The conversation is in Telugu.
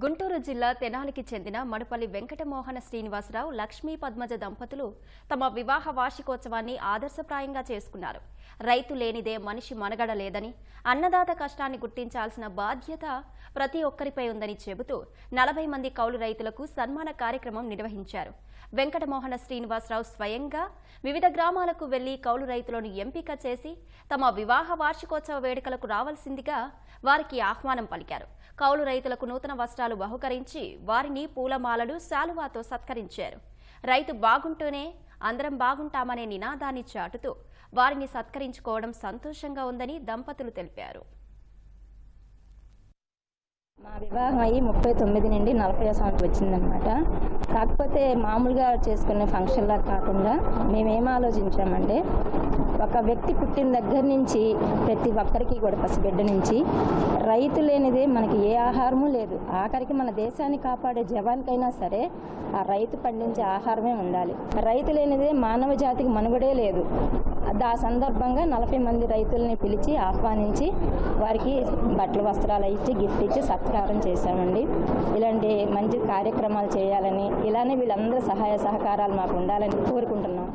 గుంటూరు జిల్లా తెనాలికి చెందిన మణుపల్లి వెంకటమోహన శ్రీనివాసరావు లక్ష్మీ పద్మజ దంపతులు తమ వివాహ వార్షికోత్సవాన్ని ఆదర్శప్రాయంగా చేసుకున్నారు. రైతు లేనిదే మనిషి మనుగడ లేదని, అన్నదాత కష్టాన్ని గుర్తించాల్సిన బాధ్యత ప్రతి ఒక్కరిపై ఉందని చెబుతూ 40 మంది కౌలు రైతులకు సన్మాన కార్యక్రమం నిర్వహించారు. వెంకటమోహన శ్రీనివాసరావు స్వయంగా వివిధ గ్రామాలకు వెళ్లి కౌలు రైతులను ఎంపిక చేసి తమ వివాహ వార్షికోత్సవ వేడుకలకు రావాల్సిందిగా వారికి ఆహ్వానం పలికారు. కౌలు రైతులకు నూతన వస్త్రాలు బహుకరించి వారిని పూలమాలలు, శాలువాతో సత్కరించారు. రైతు బాగుంటూనే అందరం బాగుంటామనే నినాదాన్ని చాటుతూ వారిని సత్కరించుకోవడం సంతోషంగా ఉందని దంపతులు తెలిపారు. మా వివాహం అయ్యి 39 నుండి 40 సంవత్సరం వచ్చిందనమాట. కాకపోతే మామూలుగా చేసుకునే ఫంక్షన్లా కాకుండా మేమేం ఆలోచించామంటే, ఒక వ్యక్తి పుట్టిన దగ్గర నుంచి ప్రతి ఒక్కరికి కూడా పసిబిడ్డ నుంచి రైతు లేనిదే మనకి ఏ ఆహారము లేదు. ఆఖరికి మన దేశాన్ని కాపాడే జవాన్కైనా సరే ఆ రైతు పండించే ఆహారమే ఉండాలి. రైతు లేనిదే మానవ జాతికి మనుగడే లేదు. ఆ సందర్భంగా 40 మంది రైతుల్ని పిలిచి ఆహ్వానించి వారికి బట్టలు, వస్త్రాలు ఇచ్చి గిఫ్ట్ ఇచ్చి సత్కారం చేశామండి. ఇలాంటి మంచి కార్యక్రమాలు చేయాలని, ఇలానే వీళ్ళందరూ సహాయ సహకారాలు మాకు ఉండాలని కోరుకుంటున్నాం.